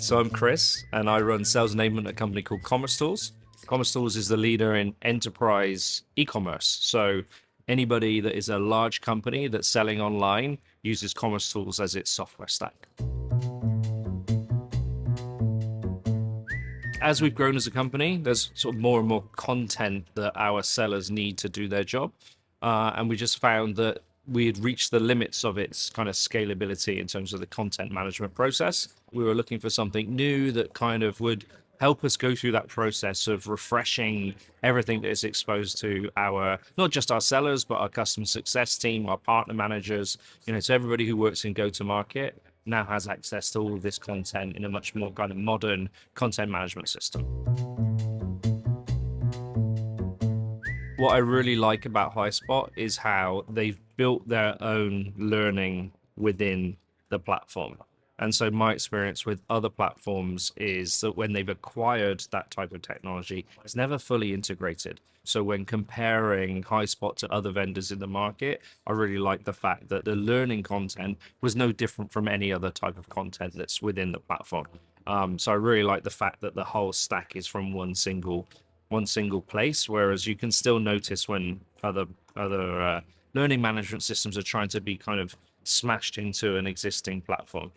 So I'm Chris, and I run sales enablement at a company called Commercetools. Commercetools is the leader in enterprise e-commerce. So anybody that is a large company that's selling online uses Commercetools as its software stack. As we've grown as a company, there's sort of more and more content that our sellers need to do their job. And we just found that we had reached the limits of its kind of scalability in terms of the content management process. We were looking for something new that kind of would help us go through that process of refreshing everything that is exposed to our, not just our sellers, but our customer success team, our partner managers, so everybody who works in go-to-market now has access to all of this content in a much more kind of modern content management system. What I really like about Highspot is how they've built their own learning within the platform. And so my experience with other platforms is that when they've acquired that type of technology, it's never fully integrated. So when comparing Highspot to other vendors in the market, I really like the fact that the learning content was no different from any other type of content that's within the platform. So I really like the fact that the whole stack is from one single place, whereas you can still notice when other learning management systems are trying to be kind of smashed into an existing platform.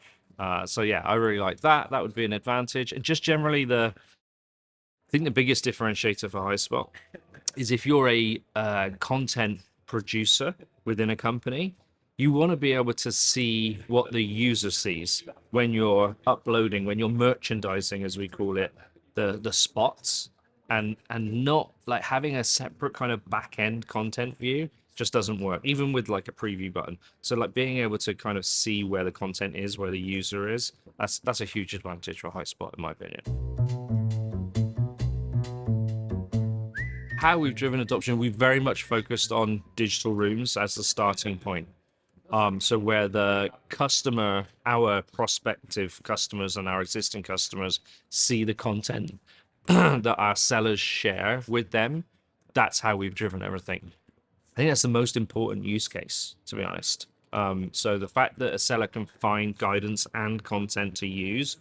So yeah, I really like that. That would be an advantage. And just generally, I think the biggest differentiator for Highspot is if you're a content producer within a company, you want to be able to see what the user sees when you're uploading, when you're merchandising, as we call it, the spots, and not like having a separate kind of back end content view just doesn't work, even with like a preview button. So like being able to kind of see where the content is, where the user is, that's a huge advantage for Highspot, in my opinion. How we've driven adoption, we've very much focused on digital rooms as the starting point. So where the customer, our prospective customers and our existing customers see the content that our sellers share with them, that's how we've driven everything. I think that's the most important use case, to be honest. So the fact that a seller can find guidance and content to use,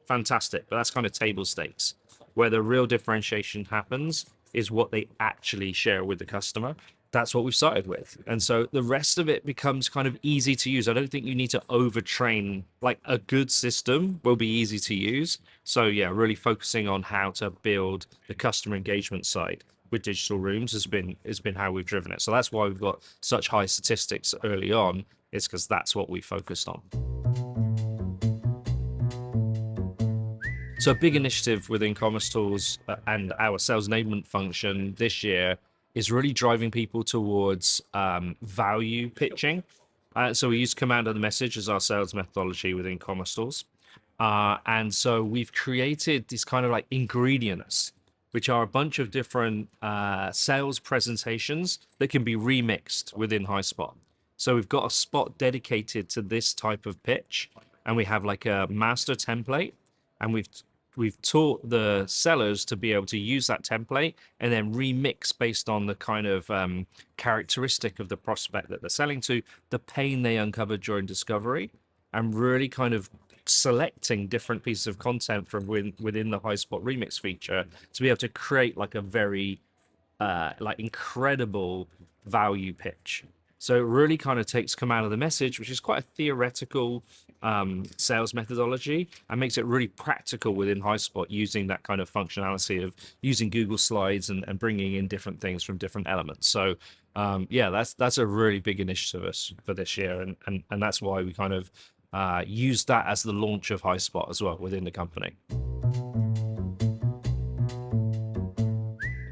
fantastic, but that's kind of table stakes. Where the real differentiation happens is what they actually share with the customer. That's what we've started with. And so the rest of it becomes kind of easy to use. I don't think you need to overtrain. Like a good system will be easy to use. So yeah, really focusing on how to build the customer engagement side with digital rooms has been how we've driven it. So that's why we've got such high statistics early on, is because that's what we focused on. So a big initiative within Commercetools and our sales enablement function this year is really driving people towards value pitching. So we use command of the message as our sales methodology within Commercetools. And so we've created these kind of like ingredients, which are a bunch of different sales presentations that can be remixed within Highspot. So we've got a spot dedicated to this type of pitch, and we have like a master template, and we've taught the sellers to be able to use that template and then remix based on the kind of characteristic of the prospect that they're selling to, the pain they uncovered during discovery, and really kind of selecting different pieces of content from within the Highspot remix feature to be able to create like a very like incredible value pitch. So it really kind of takes command of the message, which is quite a theoretical sales methodology, and makes it really practical within Highspot, using that kind of functionality of using Google Slides and bringing in different things from different elements. So yeah, that's a really big initiative for this year, and that's why we kind of use that as the launch of Highspot as well within the company.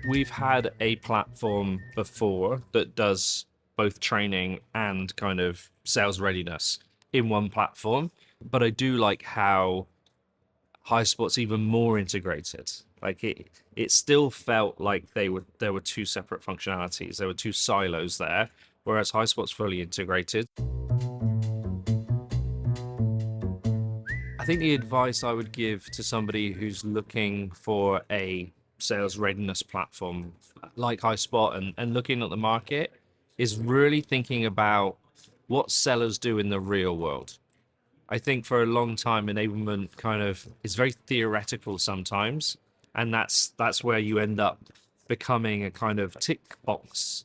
We've had a platform before that does both training and kind of sales readiness in one platform, but I do like how Highspot's even more integrated. Like it still felt like there were two separate functionalities, there were two silos there, whereas Highspot's fully integrated. I think the advice I would give to somebody who's looking for a sales readiness platform like Highspot and looking at the market is really thinking about what sellers do in the real world. I think for a long time, enablement kind of is very theoretical sometimes, and that's where you end up becoming a kind of tick box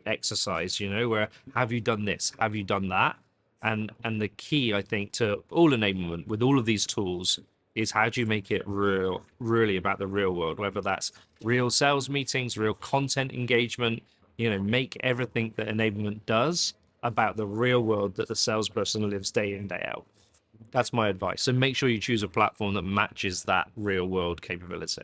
exercise. You know, where have you done this? Have you done that? And the key, I think, to all enablement with all of these tools is how do you make it real, really about the real world, whether that's real sales meetings, real content engagement, you know, make everything that enablement does about the real world that the salesperson lives day in, day out. That's my advice. So make sure you choose a platform that matches that real world capability.